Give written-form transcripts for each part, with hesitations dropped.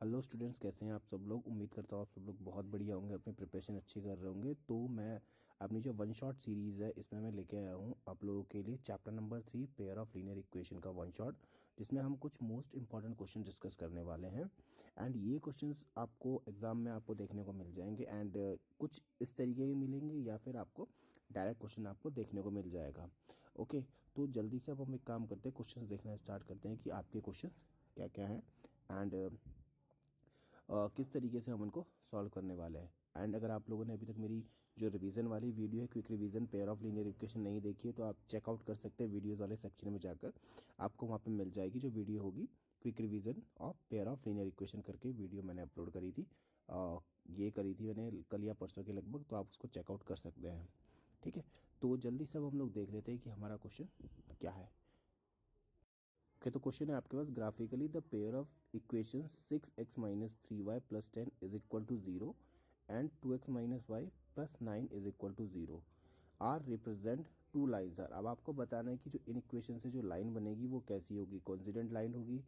Hello students, कैसे हैं आप सब लोग। उम्मीद करता हूँ आप सब लोग बहुत बढ़िया होंगे, अपनी प्रिपरेशन अच्छी कर रहे होंगे। तो मैं अपनी जो वन शॉट सीरीज़ है इसमें मैं लेके आया हूँ आप लोगों के लिए chapter number 3 pair of linear equation का वन शॉट, जिसमें हम कुछ मोस्ट इंपॉर्टेंट क्वेश्चन डिस्कस करने वाले हैं। एंड ये क्वेश्चंस आपको एग्जाम में आपको देखने को मिल जाएंगे एंड कुछ इस तरीके के मिलेंगे या फिर आपको डायरेक्ट क्वेश्चन आपको देखने को मिल जाएगा। ओके, तो जल्दी से अब हम एक काम करते हैं, क्वेश्चन देखना स्टार्ट करते हैं कि आपके क्वेश्चन क्या क्या हैं एंड किस तरीके से हम उनको सॉल्व करने वाले हैं। एंड अगर आप लोगों ने अभी तक मेरी जो रिवीजन वाली वीडियो है, quick revision pair of linear equation नहीं देखी है, तो आप चेकआउट कर सकते हैं वीडियोज़ वाले सेक्शन में जाकर। आपको वहाँ पे मिल जाएगी जो वीडियो होगी, quick revision of pair of linear equation करके वीडियो मैंने अपलोड करी थी। ये करी थी मैंने कल या परसों के लगभग, तो आप उसको चेकआउट कर सकते हैं। ठीक है, तो जल्दी से अब हम लोग देख लेते हैं कि हमारा क्वेश्चन क्या है। ओके, तो क्वेश्चन है आपके पास, graphically the pair of equation 6x minus 3y plus 10 is equal to 0 and 2x minus Y plus 9 is equal to 0 are represent two lines are. अब आपको बताना है कि जो इन इक्वेशन से जो लाइन बनेगी वो कैसी होगी, कोइंसिडेंट लाइन होगी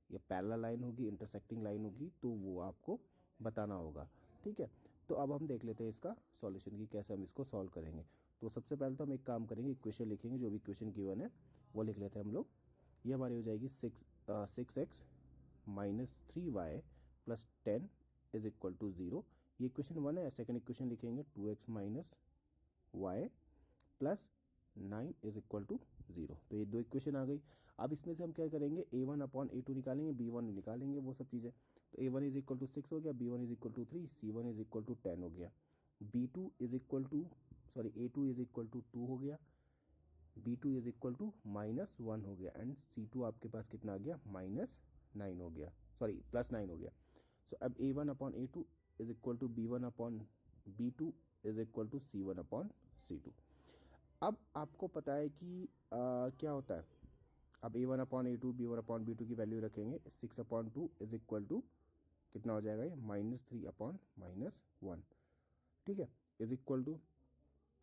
या पैरेलल लाइन होगी, इंटरसेक्टिंग लाइन होगी, तो वो आपको बताना होगा। ठीक है, तो अब हम देख लेते हैं इसका सॉल्यूशन की कैसे हम इसको सॉल्व करेंगे। तो सबसे पहले तो हम एक काम करेंगे, इक्वेशन लिखेंगे, जो भी इक्वेशन गिवन है वो लिख लेते हैं हम लोग। ये हमारी हो जाएगी 6x minus 3y plus 10 is equal to 0। ये इक्वेशन 1 है। सेकेंड इक्वेशन लिखेंगे 2x minus Y plus 9 is equal to 0। तो ये दो इक्वेशन आ गई। अब इसमें से हम क्या करेंगे, a1 अपॉन a2 निकालेंगे, b1 निकालेंगे, वो सब चीज़ें। तो a1 इज इक्वल टू 6 हो गया, b1 is equal to 3, c1 is equal to 10 हो गया, b2 is equal to a2 is equal to 2 हो गया, b2 इज इक्वल टू -1 हो गया एंड c2 आपके पास कितना आ गया, -9 हो गया, सॉरी प्लस 9 हो गया। सो अब a1 upon a2 is equal to b1 upon b2 is equal to c1 upon c2। अब आपको पता है कि क्या होता है, अब a1 upon a2 b1 upon b2 की वैल्यू रखेंगे, 6 अपॉन 2 इज इक्वल टू कितना हो जाएगा, ये -3 अपॉन -1। ठीक है, is equal to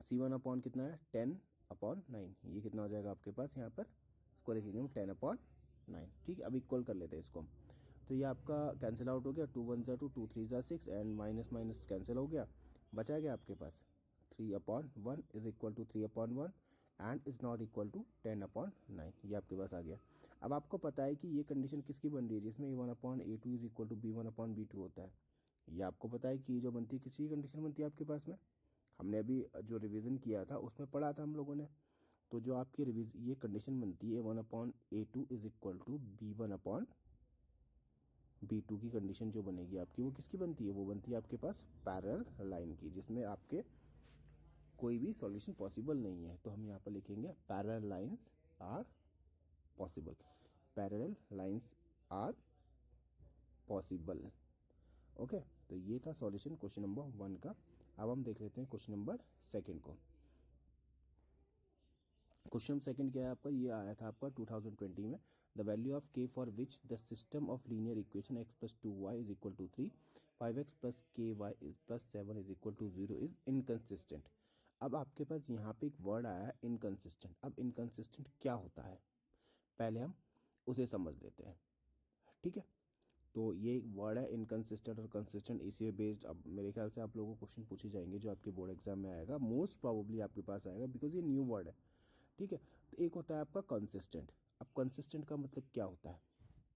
c1 upon कितना है 10 अपॉन 9, ये कितना हो जाएगा आपके पास यहाँ पर, इसको लिखेंगे हम 10 अपॉन 9। ठीक है, अब इक्वल कर लेते हैं इसको हम। तो ये आपका कैंसिल आउट हो गया, 2 1 ज़ा 2, 2 3 ज़ा 6 एंड माइनस माइनस कैंसिल हो गया, बचा गया आपके पास 3 upon 1 is equal to 3 upon 1 and is not equal to 10 upon 9। ये आपके पास आ गया। अब आपको पता है कि ये कंडीशन किसकी बन रही है, जिसमें a1 upon a2 is equal to b1 upon b2 होता है। ये आपको पता है कि ये जो बनती है किसी कंडीशन बनती है आपके पास में, हमने अभी जो रिवीजन किया था उसमें पढ़ा था हम लोगों ने। तो जो आपकी ये कंडीशन बनती है 1 upon a2 is equal to b1 upon b2 की कंडीशन जो बनेगी आपकी, वो किसकी बनती है, वो बनती है आपके पास पैरेलल लाइन की, जिसमें आपके कोई भी सॉल्यूशन पॉसिबल नहीं है। तो हम यहाँ पर लिखेंगे parallel lines are possible, parallel lines are possible. Okay, तो ये था सॉल्यूशन क्वेश्चन नंबर 1 का। अब हम देख लेते हैं क्वेश्चन नंबर 2 को। क्वेश्चन सेकंड क्या है आपका, ये आया था आपका 2020 में, the value of k for which the system of linear equation x plus 2y is equal to 3, 5x plus ky plus 7 is equal to 0 is inconsistent. अब आपके पास यहाँ पे एक वर्ड आया है इनकंसिस्टेंट। अब इनकंसिस्टेंट क्या होता है, पहले हम उसे समझ लेते हैं। ठीक है, तो ये एक वर्ड है इनकंसिस्टेंट और कंसिस्टेंट, इसी पे बेस्ड अब मेरे ख्याल से आप लोगों को क्वेश्चन पूछे जाएंगे जो आपके बोर्ड एग्जाम में आएगा, मोस्ट प्रोबेबली आपके पास आएगा बिकॉज ये न्यू वर्ड है। ठीक है, तो एक होता है आपका कंसिस्टेंट। अब कंसिस्टेंट का मतलब क्या होता है,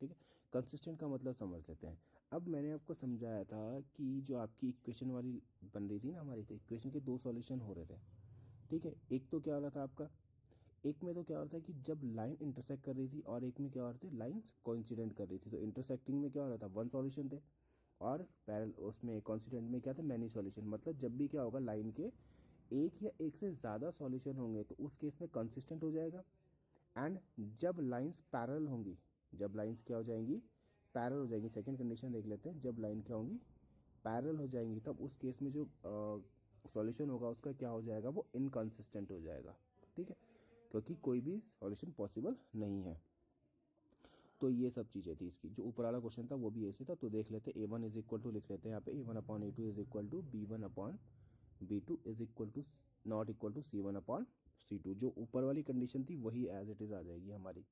ठीक है, कंसिस्टेंट का मतलब समझ लेते हैं। अब मैंने आपको समझाया था कि जो आपकी इक्वेशन वाली बन रही थी ना हमारी, तो इक्वेशन के दो सॉल्यूशन हो रहे थे। ठीक है, एक तो क्या हो रहा था आपका, एक में तो क्या हो रहा था कि जब लाइन इंटरसेक्ट कर रही थी, और एक में क्या हो रहा था, लाइन कोइंसिडेंट कर रही थी। तो इंटरसेक्टिंग में क्या हो रहा था, वन सॉल्यूशन थे, और पैरेलल उसमें कोइंसिडेंट में क्या था, मैनी सॉल्यूशन। मतलब जब भी क्या होगा, लाइन के एक या एक से ज़्यादा सॉल्यूशन होंगे तो उस केस में कंसिस्टेंट हो जाएगा। एंड जब लाइंस पैरेलल होंगी, जब लाइंस क्या हो जाएंगी, पैरेलल हो जाएंगी, सेकंड कंडीशन देख लेते हैं, जब लाइन क्या होंगी, पैरेलल हो जाएंगी, तब उस केस में जो सॉल्यूशन होगा उसका क्या हो जाएगा, वो इनकंसिस्टेंट हो जाएगा। ठीक है, क्योंकि कोई भी सॉल्यूशन पॉसिबल नहीं है। तो ये सब चीज़ें थी इसकी, जो ऊपर वाला क्वेश्चन था वो भी ऐसे था। तो देख लेते हैं, a1 इज इक्वल टू लिख लेते हैं यहाँ पे, a1 upon a2 is equal to b1 upon b2 is equal to not equal to c1 upon c2। जो ऊपर वाली कंडीशन थी वही एज इट इज आ जाएगी हमारी।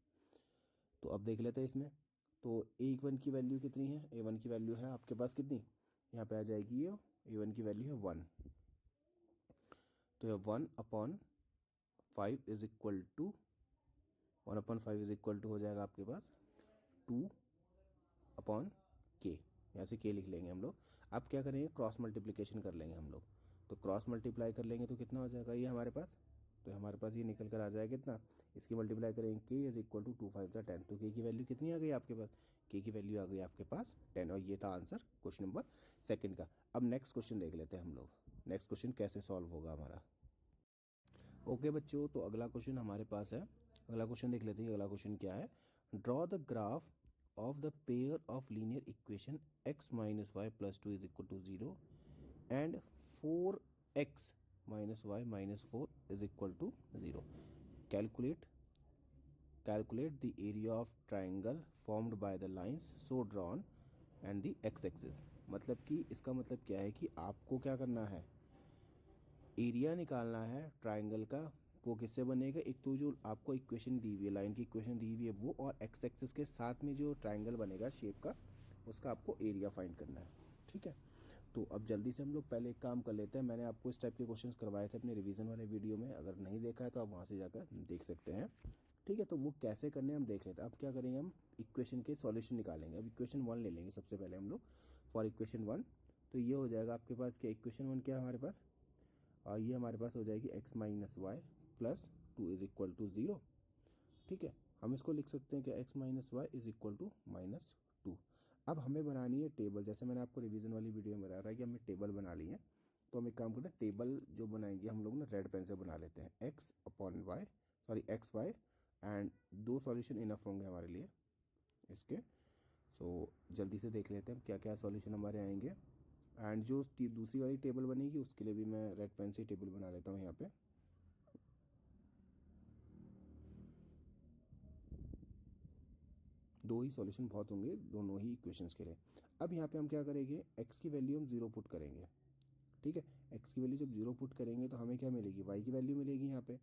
तो अब देख लेते हैं इसमें, तो A1 की वैल्यू कितनी है, A1 की वैल्यू है आपके पास कितनी, यहाँ पे आ जाएगी ये A1 की वैल्यू है 1, तो ये 1/5 is equal to 1/5 is equal to हो जाएगा आपके पास 2/k, यहाँ से k लिख लेंगे हम लोग। अब क्या करेंगे, क्रॉस मल्टीप्लिकेशन कर लेंगे हम लोग, तो क्रॉस मल्टीप्लाई कर लेंगे तो कितना हो जाएगा ये हमारे पास, तो हमारे पास ये निकल कर आ जाएगा कितना, इसकी मल्टीप्लाई करेंगे k इज इक्वल टू 2 5 10, तो k की वैल्यू कितनी आ गई आपके पास, k की वैल्यू आ गई आपके पास 10, और ये था आंसर क्वेश्चन नंबर सेकंड का। अब नेक्स्ट क्वेश्चन देख लेते हैं हम लोग, नेक्स्ट क्वेश्चन कैसे सॉल्व होगा हमारा। ओके बच्चों, तो अगला क्वेश्चन हमारे पास है, अगला क्वेश्चन देख लेते हैं। अगला क्वेश्चन क्या है, draw the graph of the pair of linear equation x minus y plus 2 is equal to 0 and 4x minus y minus 4 is equal to 0. Calculate the area of triangle formed by the lines so drawn and the x-axis. मतलब कि इसका मतलब क्या है कि आपको क्या करना है, एरिया निकालना है ट्राइंगल का, वो किससे बनेगा, एक तो जो आपको इक्वेशन दी हुई है, लाइन की इक्वेशन दी हुई है वो, और एक्स एक्सिस के साथ में जो ट्राइंगल बनेगा शेप का, उसका आपको एरिया फाइंड करना है। ठीक है, तो अब जल्दी से हम लोग पहले एक काम कर लेते हैं। मैंने आपको इस टाइप के क्वेश्चंस करवाए थे अपने रिवीजन वाले वीडियो में, अगर नहीं देखा है तो आप वहाँ से जाकर देख सकते हैं। ठीक है, तो वो कैसे करने हम देख लेते हैं। अब क्या करेंगे, हम इक्वेशन के सॉल्यूशन निकालेंगे। अब इक्वेशन 1 ले लेंगे सबसे पहले हम लोग, फॉर इक्वेशन 1, तो ये हो जाएगा आपके पास क्या, इक्वेशन 1 क्या है हमारे पास, और ये हमारे पास हो जाएगी x minus Y plus 2 is equal to 0। ठीक है, हम इसको लिख सकते हैं कि x minus Y is equal to -2। अब हमें बनानी है टेबल, जैसे मैंने आपको रिवीजन वाली वीडियो में बताया था कि हमें टेबल बना ली है, तो हम एक काम करते हैं, टेबल जो बनाएंगे हम लोग ना रेड पेन से बना लेते हैं, X Y and 2 solution enough होंगे हमारे लिए इसके। सो जल्दी से देख लेते हैं क्या क्या सॉल्यूशन हमारे आएंगे, एंड जो दूसरी वाली टेबल बनेगी उसके लिए भी मैं रेड पेन से टेबल बना लेता हूँ यहाँ पे। दो ही सॉल्यूशन बहुत होंगे दोनों ही इक्वेशंस के लिए। अब यहाँ पे हम क्या करेंगे, x की वैल्यू हम 0 पुट करेंगे। ठीक है, x की वैल्यू जब 0 पुट करेंगे तो हमें क्या मिलेगी, y की वैल्यू मिलेगी। यहाँ पे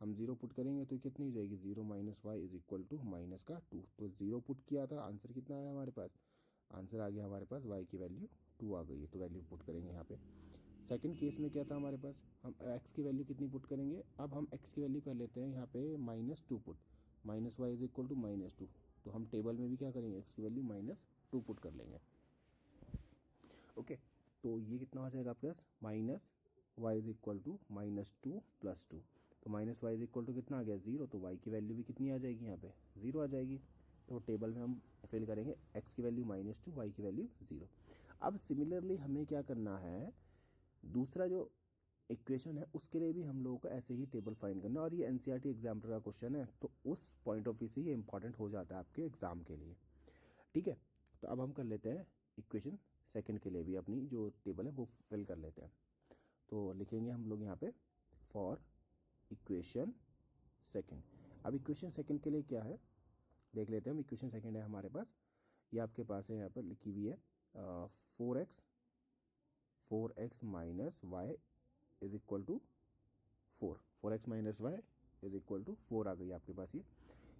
हम 0 पुट करेंगे तो कितनी हो जाएगी, 0 minus Y is equal to -2। तो 0 पुट किया था, आंसर कितना आया हमारे पास, आंसर आ गया हमारे पास y की वैल्यू 2 आ गई है, तो वैल्यू पुट करेंगे यहाँ पे। सेकंड केस में क्या था हमारे पास, हम x की वैल्यू कितनी पुट करेंगे, अब हम x की वैल्यू कर लेते हैं यहाँ पे -2 put, minus Y is equal to -2, तो हम टेबल में भी क्या करेंगे, x की वैल्यू -2 पुट कर लेंगे। ओके, तो ये कितना हो जाएगा आपके पास, minus Y is equal to -2 plus 2, तो minus Y is equal to कितना आ गया 0, तो y की वैल्यू भी कितनी आ जाएगी यहाँ पे 0 आ जाएगी। तो टेबल में हम फिल करेंगे x की वैल्यू -2, y की वैल्यू 0। अब सिमिलरली हमें क्या करना है, दूसरा जो इक्वेशन है उसके लिए भी हम लोगों को ऐसे ही टेबल फाइंड करना है, और ये एनसीईआरटी एग्जाम का क्वेश्चन है, तो उस पॉइंट ऑफ व्यू से ये इंपॉर्टेंट हो जाता है आपके एग्जाम के लिए। ठीक है, तो अब हम कर लेते हैं इक्वेशन सेकंड के लिए भी अपनी जो टेबल है वो फिल कर लेते हैं। तो लिखेंगे हम लोग यहाँ पे फॉर इक्वेशन सेकंड। अब इक्वेशन सेकंड के लिए क्या है देख लेते हैं हम। इक्वेशन सेकंड है हमारे पास, ये आपके पास है, यहाँ पर लिखी हुई है 4x minus Y is equal to 4x minus Y is equal to 4 आ गई आपके पास ये।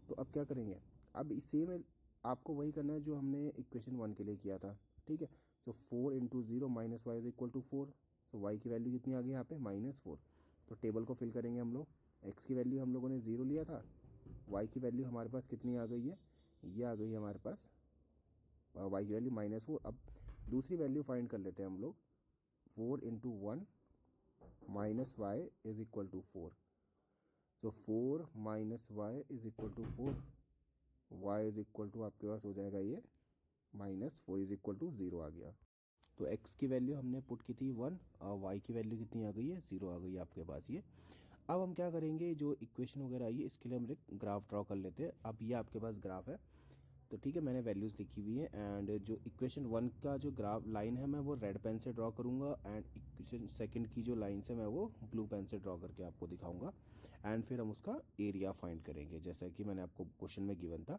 तो अब क्या करेंगे, अब इसी में आपको वही करना है जो हमने इक्वेशन 1 के लिए किया था। ठीक है, so 4 into 0 minus Y is equal to 4, so Y की वैल्यू कितनी आ गई यहाँ पे -4। तो टेबल को फिल करेंगे हम लोग, एक्स की वैल्यू हम लोगों ने 0 लिया था, वाई की वैल्यू हमारे पास कितनी आ गई है, ये आ गई है हमारे पास वाई की वैल्यू -4। अब दूसरी वैल्यू फाइंड कर लेते हैं हम लोग, 4 into 1 minus Y is equal to 4, तो 4 minus Y is equal to 4, Y is equal to आपके पास हो जाएगा ये -4 इज इक्वल टू 0 आ गया। तो x की वैल्यू हमने पुट की थी 1 और y की वैल्यू कितनी आ गई है 0 आ गई है आपके पास ये। अब हम क्या करेंगे, जो इक्वेशन वगैरह आई है इसके लिए हम एक ग्राफ ड्रॉ कर लेते हैं। अब ये आपके पास ग्राफ है, तो ठीक है, मैंने वैल्यूज़ लिखी हुई है, एंड जो इक्वेशन 1 का जो ग्राफ लाइन है मैं वो रेड पेन से ड्रॉ करूँगा, एंड इक्वेशन सेकंड की जो लाइन है मैं वो ब्लू पेन से ड्रॉ करके आपको दिखाऊंगा, एंड फिर हम उसका एरिया फाइंड करेंगे जैसा कि मैंने आपको क्वेश्चन में गिवन था,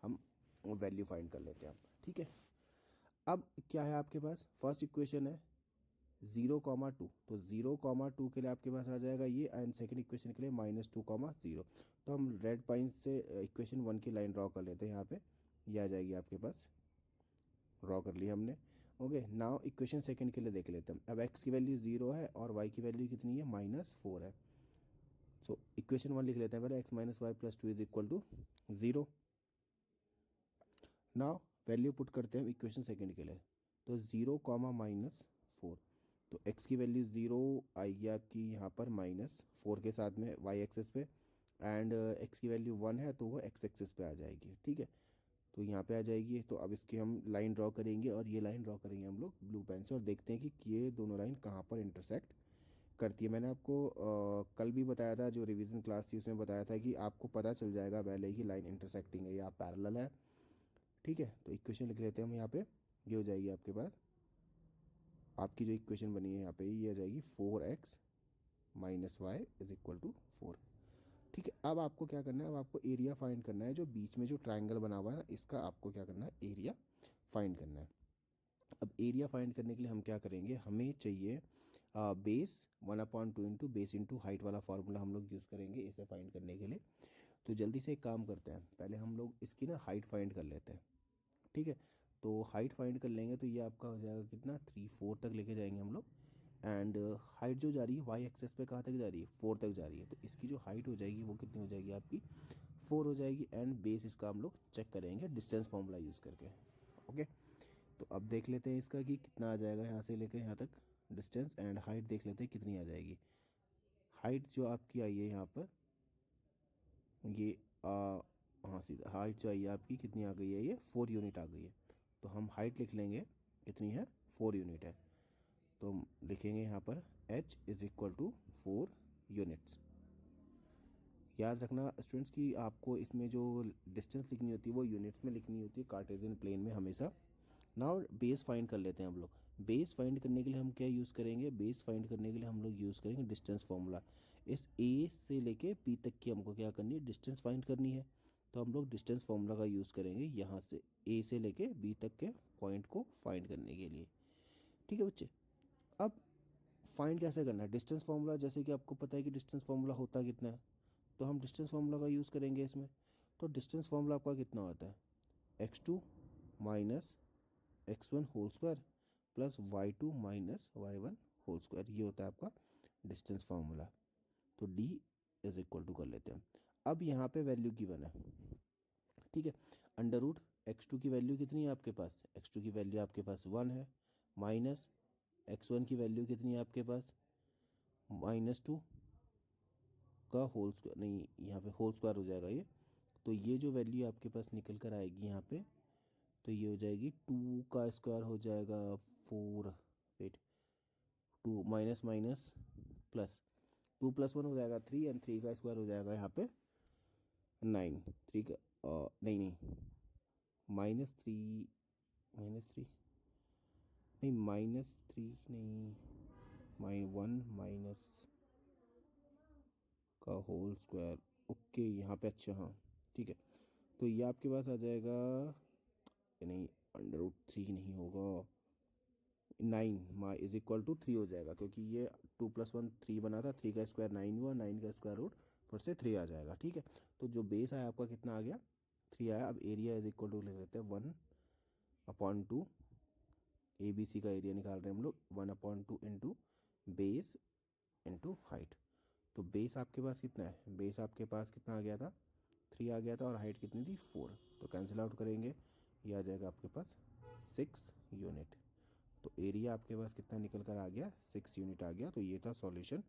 हम वैल्यू फाइंड कर लेते हैं। ठीक है, अब क्या है आपके पास, फर्स्ट इक्वेशन है 0,2, तो 0,2 के लिए आपके पास आ जाएगा ये, एंड सेकंड इक्वेशन के लिए -2,0। तो हम रेड पाइन से इक्वेशन 1 की लाइन ड्रॉ कर लेते हैं यहाँ पे, ये आ जाएगी आपके पास, ड्रॉ कर लिया हमने। ओके, नाउ इक्वेशन सेकंड के लिए देख लेते हैं। अब x की वैल्यू 0 है और y की वैल्यू कितनी है, -4 है। सो इक्वेशन 1 लिख लेते हैं पहले, x - y + 2 = 0। Now value put करते हैं इक्वेशन सेकंड के लिए, तो 0, -4, तो x की वैल्यू 0 आएगी आपकी यहाँ पर -4 के साथ में y एक्सिस पे, एंड x की वैल्यू 1 है तो वो x एक्सिस पे आ जाएगी। ठीक है, तो यहाँ पे आ जाएगी। तो अब इसकी हम लाइन ड्रॉ करेंगे और ये लाइन ड्रॉ करेंगे हम लोग ब्लू पेन से, और देखते हैं कि ये दोनों लाइन कहाँ पर इंटरसेक्ट करती है। मैंने आपको कल भी बताया था, जो रिवीजन क्लास थी उसमें बताया था कि आपको पता चल जाएगा पहले ही लाइन इंटरसेक्टिंग है या पैरेलल है। ठीक है, तो इक्वेशन लिख लेते हैं हम यहाँ पे। ये हो जाएगी आपके पास, आपकी जो इक्वेशन बनी है यहाँ पे ये आ जाएगी 4x - y = 4। ठीक है, अब आपको क्या करना है, अब आपको एरिया फाइंड करना है। जो बीच में जो ट्राइंगल बना हुआ है ना, इसका आपको क्या करना है, एरिया फाइंड करना है। अब एरिया फाइंड करने के लिए हम क्या करेंगे, हमें चाहिए base 1/2 into base into height वाला फार्मूला हम लोग यूज़ करेंगे इसे फाइंड करने के लिए। तो जल्दी से एक काम करते हैं, पहले हम लोग इसकी ना हाइट फाइंड कर लेते हैं। ठीक है, तो हाइट फाइंड कर लेंगे तो ये आपका हो जाएगा कितना, 3 4 तक लेके जाएंगे हम लोग। एंड हाइट जो जा रही है वाई एक्सेस पे कहाँ तक जा रही है, 4 तक जा रही है, तो इसकी जो हाइट हो जाएगी वो कितनी हो जाएगी आपकी, 4 हो जाएगी। एंड बेस इसका हम लोग चेक करेंगे डिस्टेंस फार्मूला यूज़ करके। ओके, तो अब देख लेते हैं इसका कि कितना आ जाएगा यहाँ से लेकर यहाँ तक डिस्टेंस, एंड हाइट देख लेते हैं कितनी आ जाएगी। हाइट जो आपकी आई है यहाँ पर, ये हाँ सीधा हाइट जो आई है आपकी कितनी आ गई है, ये 4 यूनिट आ गई है। तो हम हाइट लिख लेंगे कितनी है, 4 यूनिट है। तो हम लिखेंगे यहाँ पर h = 4 यूनिट्स। याद रखना स्टूडेंट्स कि आपको इसमें जो डिस्टेंस लिखनी होती है वो यूनिट्स में लिखनी होती है, कार्टेशियन प्लेन में हमेशा। नाउ बेस फाइंड कर लेते हैं हम लोग। बेस फाइंड करने के लिए हम क्या यूज़ करेंगे, बेस फाइंड करने के लिए हम लोग यूज़ करेंगे डिस्टेंस फार्मूला। इस ए से लेके पी तक की हमको क्या करनी है, डिस्टेंस फाइंड करनी है। तो हम लोग डिस्टेंस फार्मूला का यूज़ करेंगे यहाँ से ए से लेके बी तक के पॉइंट को फाइंड करने के लिए। ठीक है बच्चे, अब फाइंड कैसे करना है डिस्टेंस फार्मूला, जैसे कि आपको पता है कि डिस्टेंस फार्मूला होता कितना है, तो हम डिस्टेंस फार्मूला का यूज़ करेंगे इसमें। तो डिस्टेंस फार्मूला आपका कितना होता है, x2 - x1 whole square plus y2 - y1 whole square, ये होता है आपका डिस्टेंस फार्मूला। तो d = कर लेते हैं। अब यहाँ पे वैल्यू गिवन है। ठीक है, √x2 की वैल्यू कितनी है आपके पास, x2 की वैल्यू आपके पास 1 है, माइनस x1 की वैल्यू कितनी है आपके पास, -2 का होल स्क्वायर, नहीं यहाँ पे होल स्क्वायर हो जाएगा ये। तो ये जो वैल्यू आपके पास निकल कर आएगी यहाँ पे, तो ये हो जाएगी 2 का स्क्वायर हो जाएगा 4, वेट 2 माइनस माइनस प्लस, 2 + 1 हो जाएगा 3, एंड 3 का स्क्वायर हो जाएगा यहाँ पे 9। 3 का नहीं नहीं, -3 -3 नहीं, -3 नहीं, -1 माइनस का होल स्क्वायर। ओके यहाँ पे, अच्छा हाँ ठीक है, तो ये आपके पास आ जाएगा, नहीं √3 नहीं होगा, 9 = 3 हो जाएगा, क्योंकि ये 2 + 1 3 बना था, 3 का स्क्वायर 9 हुआ, 9 का स्क्वायर रूट फिर से 3 आ जाएगा। ठीक है, तो जो बेस आया आपका कितना आ गया, 3 आया। अब एरिया = ले लेते हैं 1/2, ए बी सी का एरिया निकाल रहे हैं हम लोग, 1/2 इंटू बेस इंटू हाइट। तो बेस आपके पास कितना है, बेस आपके पास कितना आ गया था, 3 आ गया था, और हाइट कितनी थी 4, तो कैंसिल आउट करेंगे, ये आ जाएगा आपके पास 6 यूनिट। तो एरिया आपके पास कितना निकल कर आ गया, 6 यूनिट आ गया। तो ये था सॉल्यूशन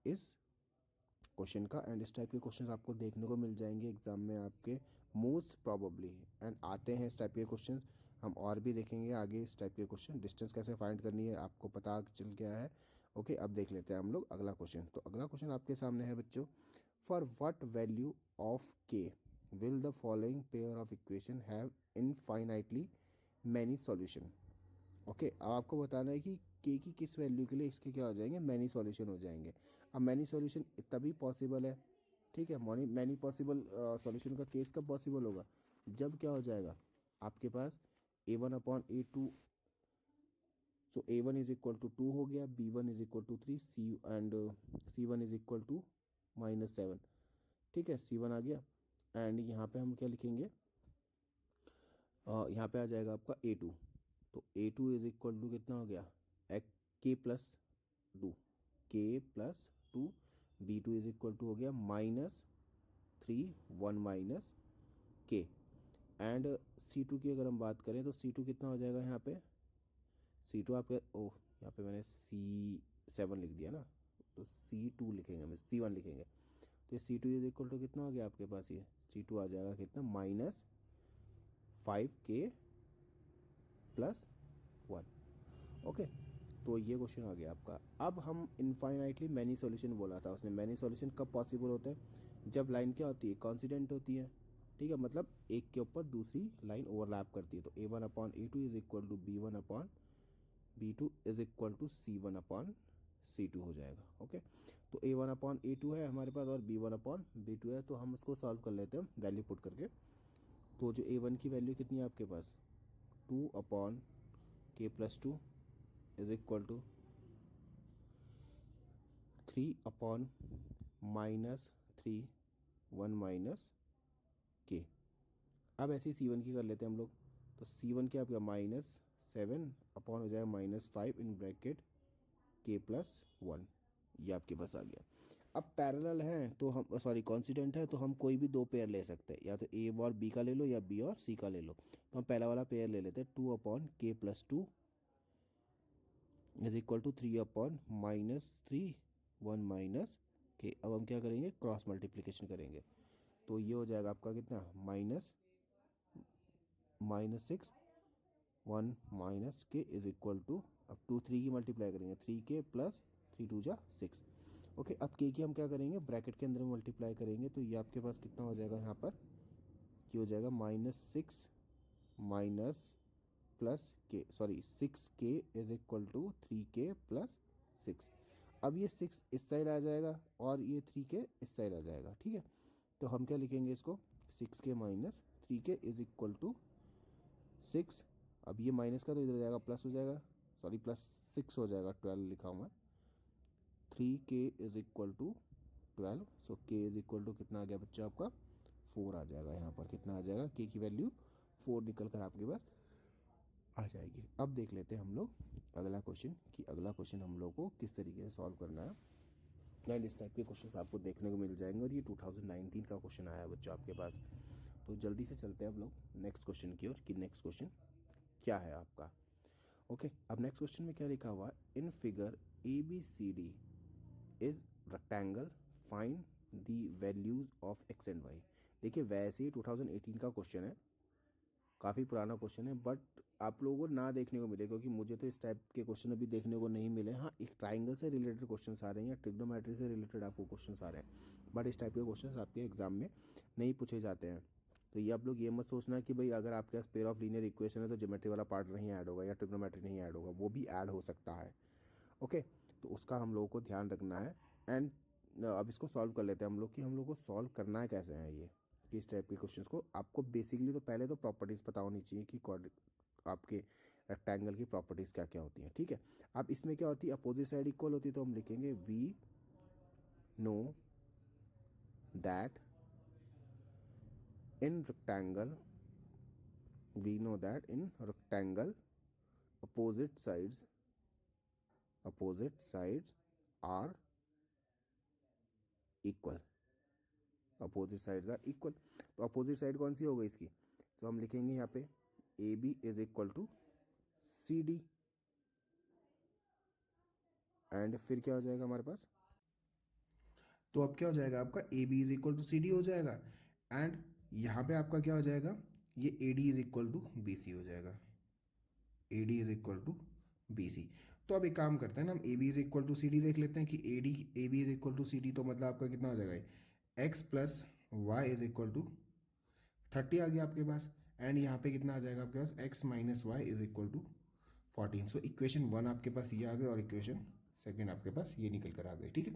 इस क्वेश्चन का। एंड इस टाइप के क्वेश्चन आपको देखने को मिल जाएंगे एग्जाम में आपके मोस्ट प्रॉबली, एंड आते हैं इस टाइप के क्वेश्चन। हम और भी देखेंगे आगे इस टाइप के क्वेश्चन, डिस्टेंस कैसे फाइंड करनी है आपको पता चल गया है। ओके, अब देख लेते हैं हम लोग अगला क्वेश्चन। तो अगला क्वेश्चन आपके सामने है बच्चों, for what value of k will the following pair of equation have infinitely many solution. Okay, अब आपको बताना है कि के की किस वैल्यू के लिए इसके क्या हो जाएंगे, मैनी सॉल्यूशन हो जाएंगे। अब मैनी सॉल्यूशन तभी पॉसिबल है, ठीक है, मैनी पॉसिबल सॉल्यूशन का केस कब पॉसिबल होगा, जब क्या हो जाएगा आपके पास a1/a2, सो a1 = 2 हो गया, b1 = 3, सी एंड c1 = -7। ठीक है, c1 आ गया, एंड यहाँ पे हम क्या लिखेंगे, यहाँ पे आ जाएगा आपका A2, तो A2 इज इक्वल टू कितना हो गया, K+2, B2 is equal to हो गया -3 1 माइनस K। एंड C2 की अगर हम बात करें तो C2 कितना हो जाएगा यहाँ पे, C2 आपके यहाँ पे मैंने C7 लिख दिया ना, तो C2 लिखेंगे, हम C1 लिखेंगे, तो ये C2 इज इक्वल टू कितना हो गया आपके पास, ये C2 आ जाएगा कितना, -5K+1। ओके, तो ये क्वेश्चन आ गया आपका। अब हम इनफाइनाइटली मैनी सॉल्यूशन बोला था उसने, मैनी सॉल्यूशन कब पॉसिबल होता है, जब लाइन क्या होती है, कॉन्सिडेंट होती है, ठीक है, मतलब एक के ऊपर दूसरी लाइन ओवरलैप करती है। तो A1/A2 is equal to B1/B2 is equal to C1/C2 हो जाएगा। ओके, तो A1/A2 है हमारे पास और B1/B2 है, तो हम उसको सॉल्व कर लेते हैं वैल्यू पुट करके। तो जो A1 की वैल्यू कितनी है आपके पास, 2/K+2 is equal to 3/-3 1 minus K। अब ऐसे ही C1 की कर लेते हैं हम लोग, तो C1 क्या आपका -7 अपॉन हो जाएगा -5 इन ब्रैकेट K+1, ये आपके पास आ गया। अब पैरेलल है तो हम, सॉरी कॉन्सिडेंट है तो हम कोई भी दो पेयर ले सकते हैं, या तो A और B का ले लो या B और C का ले लो। तो हम पहला वाला पेयर ले लेते हैं, 2/K+2 is equal to 3/-3 1 minus K। अब हम क्या करेंगे, क्रॉस मल्टीप्लिकेशन करेंगे, तो ये हो जाएगा आपका कितना, -6 1 minus K is equal to, अब 2 3 की मल्टीप्लाई करेंगे, 3K+3 2 6। ओके, अब K की हम क्या करेंगे, ब्रैकेट के अंदर मल्टीप्लाई करेंगे, तो ये आपके पास कितना हो जाएगा यहाँ पर, ये हो जाएगा -6 minus plus K, sorry 6K is equal to 3K+6। अब ये 6 इस साइड आ जाएगा और ये 3K इस साइड आ जाएगा, ठीक है। तो हम क्या लिखेंगे इसको, 6K minus 3K is equal to 6। अब ये माइनस का तो इधर जाएगा प्लस हो जाएगा, सॉरी +6 हो जाएगा, 12 लिखा हूँ मैं, 3K is equal to 12। So K is equal to कितना आ गया बच्चा आपका, 4 आ जाएगा। यहाँ पर कितना आ जाएगा, K की वैल्यू 4 निकल कर आपके पास आ जाएगी। अब देख लेते हैं हम लोग अगला क्वेश्चन, कि अगला क्वेश्चन हम लोग को किस तरीके से सॉल्व करना है। एंड इस टाइप के क्वेश्चन आपको देखने को मिल जाएंगे, और ये 2019 का क्वेश्चन आया है बच्चा आपके पास। तो जल्दी से चलते हैं हम लोग नेक्स्ट क्वेश्चन की ओर, कि नेक्स्ट क्वेश्चन क्या है आपका। ओके, अब नेक्स्ट क्वेश्चन में क्या लिखा हुआ है, in figure ABCD is rectangle, find the values of x and y। देखिए वैसे ही 2018 का क्वेश्चन है, काफ़ी पुराना क्वेश्चन है, बट आप लोगों को ना देखने को मिले, क्योंकि मुझे तो इस टाइप के क्वेश्चन अभी देखने को नहीं मिले। हाँ, एक ट्राइंगल से रिलेटेड क्वेश्चन आ रहे हैं या ट्रिग्नोमेट्री से रिलेटेड आपको क्वेश्चन आ रहे हैं, बट इस टाइप के क्वेश्चन आपके एग्जाम में नहीं पूछे जाते हैं। तो ये आप लोग ये मत सोचना कि भाई अगर आपके पास पेयर ऑफ लीनियर इक्वेशन है तो ज्योमेट्री वाला पार्ट नहीं ऐड होगा या ट्रिग्नोमेट्री नहीं ऐड होगा, वो भी ऐड हो सकता है। ओके, तो उसका हम लोगों को ध्यान रखना है। एंड अब इसको सॉल्व कर लेते हैं हम लोग, कि हम लोग को सॉल्व करना है कैसे है ये, कि इस टाइप के क्वेश्चंस को आपको बेसिकली तो पहले तो प्रॉपर्टीज़ पता होनी चाहिए कि आपके रेक्टेंगल की प्रॉपर्टीज़ क्या क्या होती हैं, ठीक है। अब इसमें क्या होती है, अपोजिट साइड इक्वल होती है, तो हम लिखेंगे we know that in rectangle, opposite sides are equal, opposite sides are equal. तो अपोजिट साइड कौन सी हो गई इसकी, तो हम लिखेंगे यहाँ पे AB is equal to CD, and फिर क्या हो जाएगा हमारे पास, तो अब क्या हो जाएगा आपका AB is equal to CD हो जाएगा, एंड यहाँ पे आपका क्या हो जाएगा, ये AD is equal to BC हो जाएगा, AD is equal to BC। तो अब एक काम करते हैं ना, हम AB is equal to CD देख लेते हैं कि AB is equal to CD, तो मतलब आपका कितना हो जाएगा, x+y इज इक्वल टू 30 आ गया आपके पास, एंड यहाँ पे कितना आ जाएगा आपके पास, x-y is equal to 14। So equation 1 आपके पास ये आ गई और इक्वेशन सेकंड आपके पास ये निकल कर आ गई, ठीक है।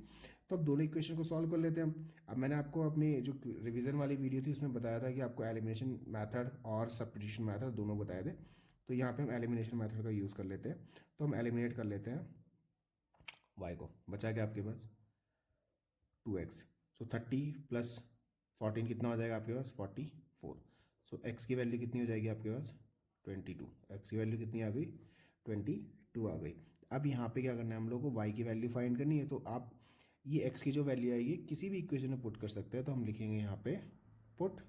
तो अब दोनों इक्वेशन को सॉल्व कर लेते हैं हम। अब मैंने आपको अपनी जो रिवीजन वाली वीडियो थी उसमें बताया था कि आपको एलिमिनेशन मेथड और सब्स्टिट्यूशन मेथड दोनों बताए थे, तो यहाँ पे हम एलिमिनेशन मेथड का यूज़ कर लेते हैं। तो हम एलिमिनेट कर लेते हैं y को, बचा गया आपके पास 2x। सो 30 + 14 कितना हो जाएगा आपके पास, 44। सो x की वैल्यू कितनी हो जाएगी आपके पास, 22, एक्स की वैल्यू कितनी आ गई 22 आ गई। अब यहाँ पे क्या करना है हम लोग को, वाई की वैल्यू फाइंड करनी है। तो आप ये एक्स की जो वैल्यू आएगी किसी भी इक्वेशन में पुट कर सकते हैं। तो हम लिखेंगे यहाँ पे put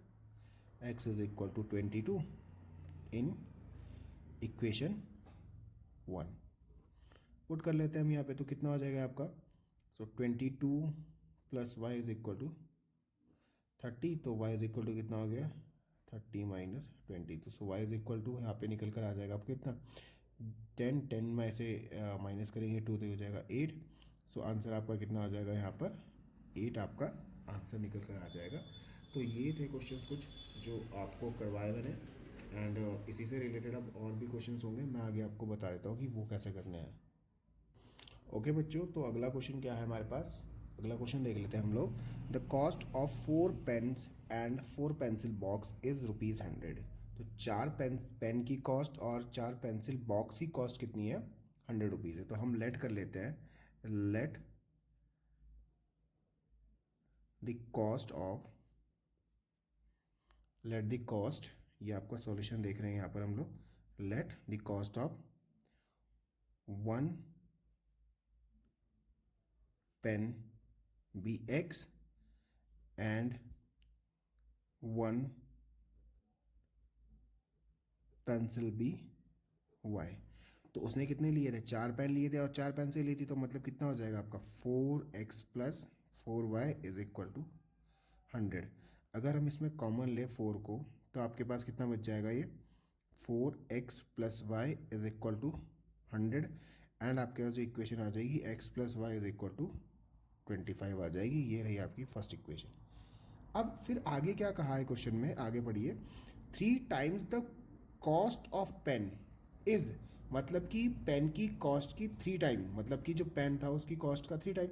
X is equal to 22 in equation 1, put कर लेते हैं हम यहाँ पे। तो कितना हो जाएगा आपका, so 22 plus Y is equal to 30, तो वाई इज इक्वल टू कितना हो गया 30 माइनस 20, तो सो वाई इज इक्वल टू यहाँ पे निकल कर आ जाएगा आपको कितना 10 में से माइनस करेंगे 2 तो हो जाएगा 8। सो आंसर आपका कितना आ जाएगा यहाँ पर 8 आपका आंसर निकल कर आ जाएगा। तो ये थे क्वेश्चंस कुछ जो आपको करवाए मैंने, एंड इसी से रिलेटेड अब और भी क्वेश्चंस होंगे, मैं आगे आपको बता देता हूँ कि वो कैसे करने हैं। ओके बच्चों, तो अगला क्वेश्चन क्या है हमारे पास, अगला क्वेश्चन देख लेते हैं हम लोग। The cost of 4 pens and 4 pencil box is ₹100। तो 4 पेन की कॉस्ट और 4 पेंसिल बॉक्स की कॉस्ट कितनी है, ₹100 है। तो हम लेट कर लेते हैं, late the cost of, late the cost, ये आपका सॉल्यूशन देख रहे हैं यहाँ पर हम लोग, let the cost of 1 pen be X and 1 pencil be Y. तो उसने कितने लिए थे, 4 पेन लिए थे और 4 पेंसिल ली थी। तो मतलब कितना हो जाएगा आपका 4x plus 4y is equal to 100। अगर हम इसमें कॉमन ले 4 को, तो आपके पास कितना बच जाएगा, ये 4x plus Y is equal to 100, and आपके पास जो इक्वेशन आ जाएगी x plus Y is equal to 25 आ जाएगी। ये रही आपकी फर्स्ट इक्वेशन। अब फिर आगे क्या कहा है क्वेश्चन में, आगे पढ़िए। 3 times the cost of pen is, मतलब कि पेन की कॉस्ट की 3 टाइम, मतलब कि जो पेन था उसकी कॉस्ट का 3 time,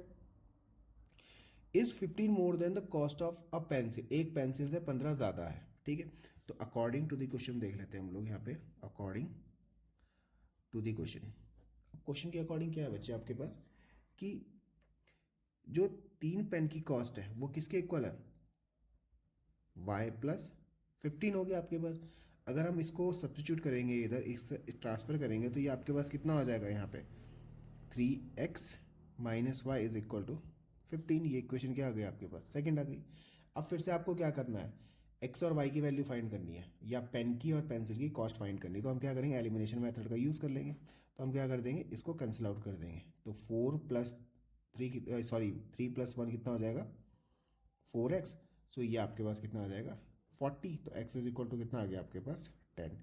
is 15 more than the cost of a pencil, एक पेंसिल से 15 ज़्यादा है। ठीक है, तो अकॉर्डिंग टू द क्वेश्चन देख लेते हैं हम लोग यहाँ पे, according to the question. Question के अकॉर्डिंग क्या है बच्चे आपके पास, कि जो 3 पेन की कॉस्ट है वो किसके इक्वल है, y प्लस 15 हो गया आपके पास। अगर हम इसको सब्स्टिट्यूट करेंगे इधर, इस ट्रांसफ़र करेंगे, तो ये आपके पास कितना हो जाएगा यहाँ पे 3x minus Y is equal to 15। ये इक्वेशन क्या आ गई आपके पास, सेकंड आ गई। अब फिर से आपको क्या करना है, x और y की वैल्यू फाइंड करनी है, या पेन की और पेंसिल की कॉस्ट फाइंड करनी है। तो हम क्या करेंगे, एलिमिनेशन मेथड का यूज़ कर लेंगे। तो हम क्या कर देंगे, इसको कैंसिल आउट कर देंगे। तो 4 प्लस 3 सॉरी 3 प्लस 1 कितना हो जाएगा 4x। सो ये आपके पास कितना आ जाएगा 40। तो x इज इक्वल टू कितना आ गया आपके पास 10।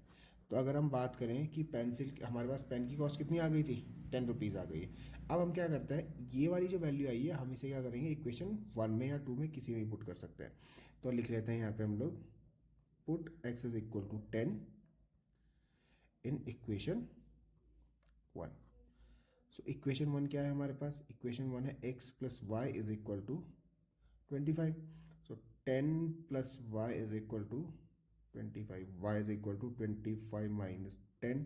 तो अगर हम बात करें कि पेंसिल, हमारे पास पेन की कॉस्ट कितनी आ गई थी, ₹10 आ गई है। अब हम क्या करते हैं, ये वाली जो वैल्यू आई है हम इसे क्या करेंगे, इक्वेशन 1 में या 2 में किसी में पुट कर सकते हैं। तो लिख लेते हैं यहाँ पे हम लोग, put x is equal to 10 in equation 1। So equation 1 क्या है हमारे पास, इक्वेशन 1 है x plus Y is equal to 25। So 10 plus Y is equal to 25, y is equal to 25 minus 10,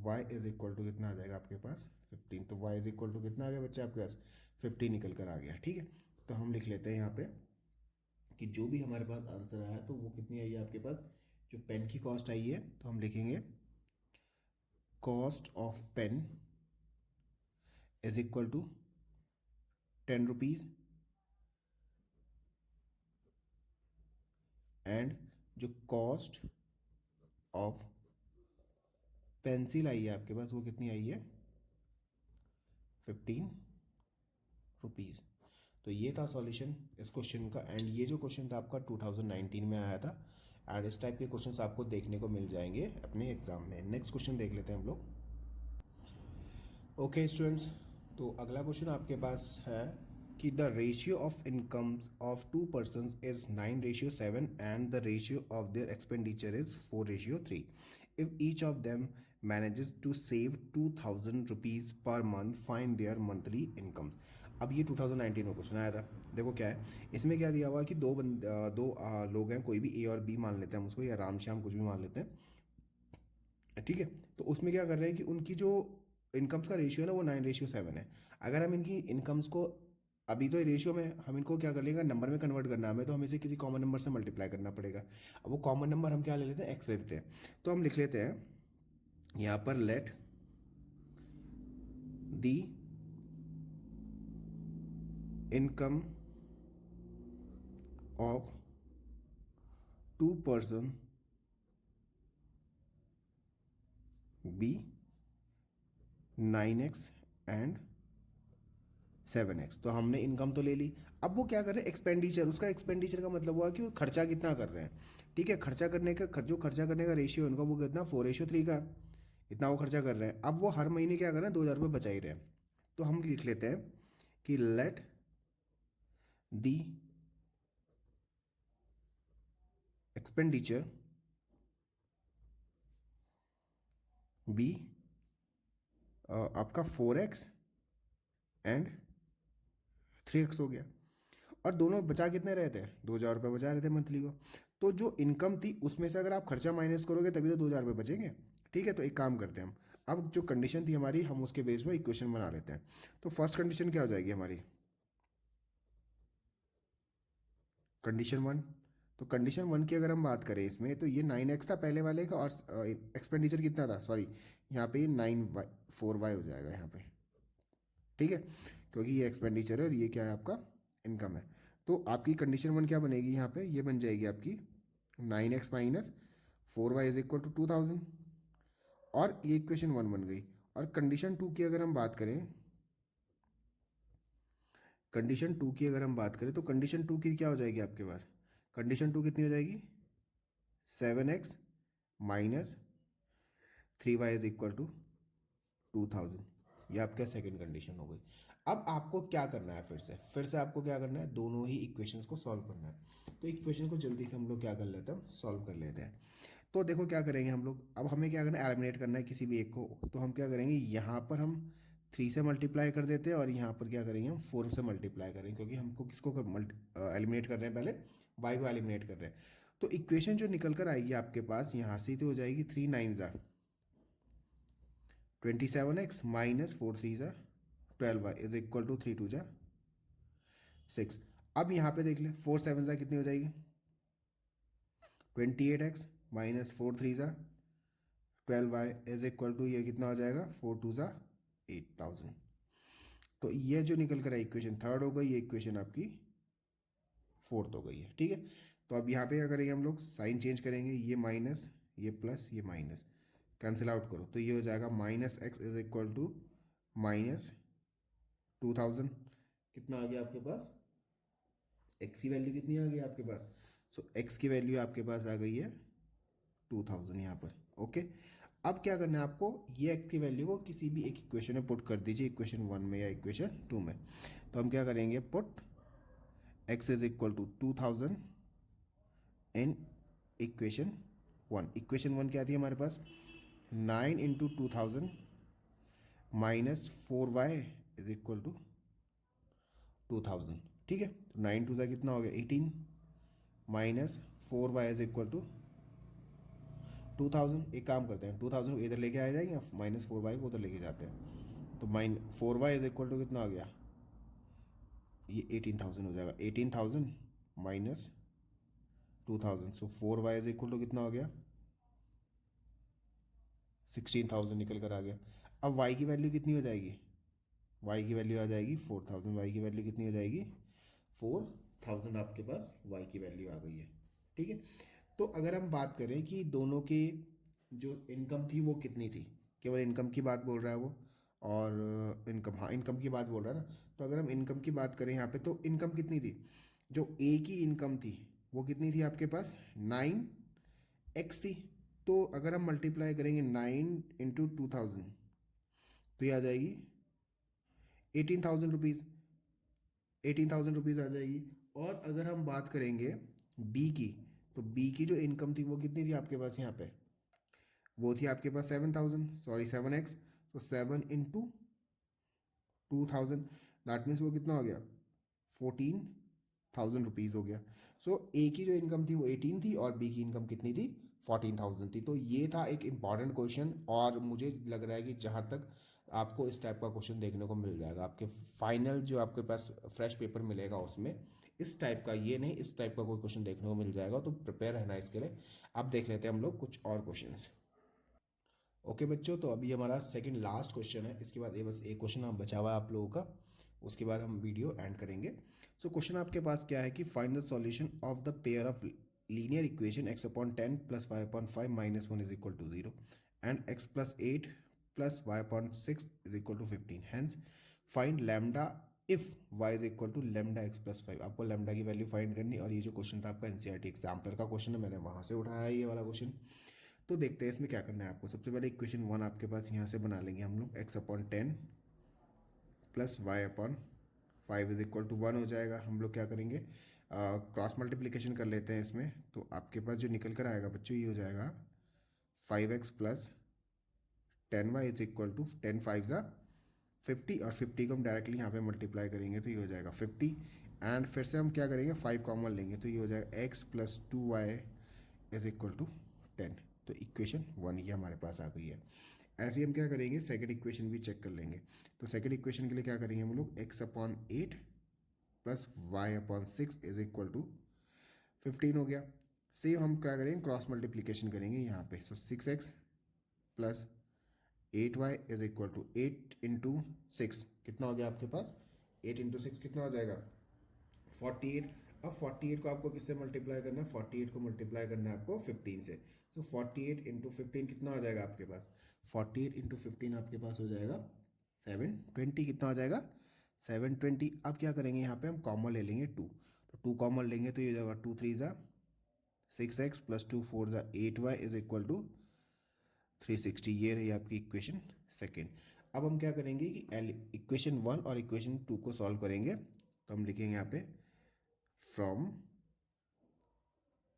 y is equal to कितना आ जाएगा आपके पास 15। तो y इज इक्वल टू कितना आ गया बच्चे आपके पास 50 निकल कर आ गया। ठीक है, तो हम लिख लेते हैं यहाँ पे कि जो भी हमारे पास आंसर आया तो वो कितनी आई है आपके पास, जो पेन की कॉस्ट आई है, तो हम लिखेंगे cost of pen is equal to ₹10, and जो कॉस्ट ऑफ पेंसिल आई है आपके पास वो कितनी आई है ₹15। तो ये था सॉल्यूशन इस क्वेश्चन का, एंड ये जो क्वेश्चन था आपका 2019 में आया था, एंड इस टाइप के क्वेश्चंस आपको देखने को मिल जाएंगे अपने एग्जाम में। नेक्स्ट क्वेश्चन देख लेते हैं हम लोग। ओके स्टूडेंट्स, तो अगला क्वेश्चन आपके पास है कि the ratio of incomes of 2 persons is 9:7 and the ratio of their expenditure is 4:3। If each of them manages to save ₹2000 per month, find their monthly incomes. अब ये 2019 में क्वेश्चन आया था। देखो क्या है इसमें, क्या दिया हुआ है कि दो लोग हैं, कोई भी ए और बी मान लेते हैं हम उसको, या राम श्याम कुछ भी मान लेते हैं। ठीक है, तो उसमें क्या कर रहे हैं कि उनकी जो इनकम्स का रेशियो है ना वो 9:7 है। अगर हम इनकी इनकम्स को अभी तो रेशियो में हम इनको क्या कर लेंगे, नंबर में कन्वर्ट करना है हमें, तो हमें इसे किसी कॉमन नंबर से मल्टीप्लाई करना पड़ेगा। अब वो कॉमन नंबर हम क्या ले लेते हैं, एक्स ले लेते हैं। तो हम लिख लेते हैं यहाँ पर let the income of two person be 9x and 7x। तो हमने इनकम तो ले ली। अब वो क्या कर रहे हैं, एक्सपेंडिचर, उसका एक्सपेंडिचर का मतलब हुआ कि वो खर्चा कितना कर रहे हैं। ठीक है, खर्चा करने का जो खर्चा करने का रेशियो है उनका वो कितना 4:3 का, इतना वो खर्चा कर रहे हैं। अब वो हर महीने क्या कर रहे हैं, 2,000 रुपये बचा ही रहे हैं। तो हम लिख लेते हैं कि लेट दी एक्सपेंडिचर बी आपका 4x एंड 3x हो गया। और दोनों बचा कितने रहे थे, 2,000 रुपये बचा रहे थे मंथली को। तो जो इनकम थी उसमें से अगर आप खर्चा माइनस करोगे तभी तो 2,000 रुपये बचेंगे। ठीक है, तो एक काम करते हैं हम, अब जो कंडीशन थी हमारी हम उसके बेस पर इक्वेशन बना लेते हैं। तो फर्स्ट कंडीशन क्या हो जाएगी हमारी, कंडीशन 1। तो कंडीशन 1 की अगर हम बात करें इसमें, तो ये 9x था पहले वाले का, और एक्सपेंडिचर कितना था, सॉरी यहाँ पे 4y हो जाएगा यहाँ पे। ठीक है, क्योंकि ये एक्सपेंडिचर है और ये क्या है आपका इनकम है। तो आपकी कंडीशन 1 क्या बनेगी यहाँ पे, ये बन जाएगी आपकी 9x minus 4y is equal to 2,000। और ये इक्वेशन 1 बन गई। और कंडीशन 2 की अगर हम बात करें, तो कंडीशन 2 की क्या हो जाएगी आपके पास, कंडीशन 2 कितनी हो जाएगी, 7x minus 3y is equal to 2,000। ये आपका सेकंड कंडीशन हो गई। अब आपको क्या करना है, फिर से आपको क्या करना है, दोनों ही इक्वेशंस को सॉल्व करना है। तो इक्वेशन को जल्दी से हम लोग क्या कर लेते हैं, सॉल्व कर लेते हैं। तो देखो क्या करेंगे हम लोग, अब हमें क्या करना है, एलिमिनेट करना है किसी भी एक को। तो हम क्या करेंगे, यहाँ पर हम 3 से मल्टीप्लाई कर देते हैं और यहाँ पर क्या करेंगे, हम 4 से मल्टीप्लाई करेंगे, क्योंकि हमको किसको एलिमिनेट कर रहे हैं, पहले y को एलिमिनेट कर रहे हैं। तो इक्वेशन जो निकल कर आएगी आपके पास यहाँ से तो हो जाएगी 3 9 ज़ा 27x माइनस 4 3 ज़ा 12y इज इक्वल टू 3 2 ज़ा 6। अब यहाँ पे देख ले, 4 7 ज़ा कितनी हो जाएगी, 28x माइनस 4 3 ज़ा 12y इज इक्वल टू, ये कितना हो जाएगा, 4 2 ज़ा 8,000। तो ये जो निकल कर आई इक्वेशन 3 हो गई, ये इक्वेशन आपकी 4 हो गई है। ठीक है, तो अब यहाँ पे क्या करेंगे हम लोग, साइन चेंज करेंगे, ये माइनस ये प्लस ये माइनस कैंसिल आउट करो, तो ये हो जाएगा -x इज इक्वल टू -2,000। कितना आ गया आपके पास, x की वैल्यू कितनी आ गई आपके पास, सो x की वैल्यू आपके पास आ गई है 2,000 यहाँ पर। ओके, अब क्या करना है आपको, ये x की वैल्यू को किसी भी एक इक्वेशन में पुट कर दीजिए, इक्वेशन 1 में या इक्वेशन 2 में। तो हम क्या करेंगे, put x is equal to 2,000 in equation 1। Equation 1 क्या थी हमारे पास, 9 into 2,000 minus 4y is equal to 2,000। ठीक है, तो 9 2 ज़ा कितना हो गया 18 minus 4y is equal to 2,000। एक काम करते हैं, 2,000 को इधर लेके आ जाएंगे, माइनस 4y को उधर लेके जाते हैं। तो 4y इज इक्वल टू कितना हो गया, ये 18,000 हो जाएगा, 18,000 minus 2,000, so 4y is equal to कितना हो गया, 16,000 निकल कर आ गया। अब y की वैल्यू कितनी हो जाएगी, y की वैल्यू आ जाएगी 4,000। y की वैल्यू कितनी हो जाएगी, 4,000 आपके पास y की वैल्यू आ गई है। ठीक है, तो अगर हम बात करें कि दोनों की जो इनकम थी वो कितनी थी, केवल इनकम की बात बोल रहा है वो, और इनकम, हाँ इनकम की बात बोल रहा है ना। तो अगर हम इनकम की बात करें यहाँ पे, तो इनकम कितनी थी, जो ए की इनकम थी वो कितनी थी आपके पास, 9x थी। तो अगर हम मल्टीप्लाई करेंगे 9 इंटू 2,000 तो ये आ जाएगी 18,000 रुपीज़, 18,000 रुपीज़ आ जाएगी। और अगर हम बात करेंगे बी की, तो बी की जो इनकम थी वो कितनी थी आपके पास यहाँ पे, वो थी आपके पास 7,000, सॉरी 7x। तो 7 इंटू 2,000 दैट मीन्स वो कितना हो गया, 14,000 रुपीज़ हो गया। सो ए की जो इनकम थी वो 18 थी और बी की इनकम कितनी थी, 14,000 थी। तो ये था एक इम्पॉर्टेंट क्वेश्चन, और मुझे लग रहा है कि जहाँ तक आपको इस टाइप का क्वेश्चन देखने को मिल जाएगा आपके फाइनल जो आपके पास फ्रेश पेपर मिलेगा उसमें इस टाइप का, ये नहीं इस टाइप का कोई क्वेश्चन देखने को मिल जाएगा, तो प्रिपेयर रहना इसके लिए। अब देख लेते हैं हम लोग कुछ और क्वेश्चंस। ओके बच्चों, तो अभी हमारा सेकंड लास्ट क्वेश्चन है, इसके बाद ये बस एक क्वेश्चन हम बचा हुआ है आप लोगों का, उसके बाद हम वीडियो एंड करेंगे। सो क्वेश्चन आपके पास क्या है कि find the solution of the pair of linear equation x upon 10 plus y upon 5 minus 1 is equal to 0 and x plus 8 plus y upon 6 is equal to 15। Hence find lambda if y is equal to lambda x plus 5। आपको lambda की value find करनी, और ये जो question था आपका NCERT exemplar का question है, मैंने वहाँ से उठाया है ये वाला क्वेश्चन। तो देखते हैं इसमें क्या करना है आपको। सबसे पहले इक्वेशन 1 आपके पास यहाँ से बना लेंगे हम लोग, x upon 10 plus y upon 5 is equal to 1 हो जाएगा। हम लोग क्या करेंगे, क्रॉस मल्टीप्लिकेशन कर लेते हैं इसमें, तो आपके पास जो निकल कर आएगा बच्चों ये हो जाएगा 5x plus 10y is equal to 10 5 ज़ा 50, और 50 को हम डायरेक्टली यहाँ पे मल्टीप्लाई करेंगे तो ये हो जाएगा 50। एंड फिर से हम क्या करेंगे 5 कॉमन लेंगे तो ये हो जाएगा x plus 2y is equal to 10। तो इक्वेशन 1 ये हमारे पास आ गई है। ऐसे ही हम क्या करेंगे सेकंड इक्वेशन भी चेक कर लेंगे। तो सेकंड इक्वेशन के लिए क्या करेंगे हम लोग, x upon 8 plus y upon 6 is equal to 15 हो गया। सेम हम क्या करेंगे क्रॉस मल्टीप्लिकेशन करेंगे यहाँ पे, so 6x plus 8y is equal to 8 into 6 कितना हो गया आपके पास, 8 इंटू 6 कितना हो जाएगा 48। अब 48 को आपको किससे मल्टीप्लाई करना है, 48 को मल्टीप्लाई करना है आपको 15 से। सो 48 इंटू 15 कितना हो जाएगा आपके पास, 48 इंटू 15 आपके पास हो जाएगा 720। कितना हो जाएगा 720। अब क्या करेंगे यहाँ पे हम कॉमन ले लेंगे 2, तो 2 कॉमन लेंगे तो ये हो जाएगा 2 3 ज़ा 6x प्लस 2 4 ज़ा 8y इज इक्वल टू 360। ये रही आपकी इक्वेशन सेकेंड। अब हम क्या करेंगे कि इक्वेशन 1 और इक्वेशन 2 को सॉल्व करेंगे, तो हम लिखेंगे यहाँ पे from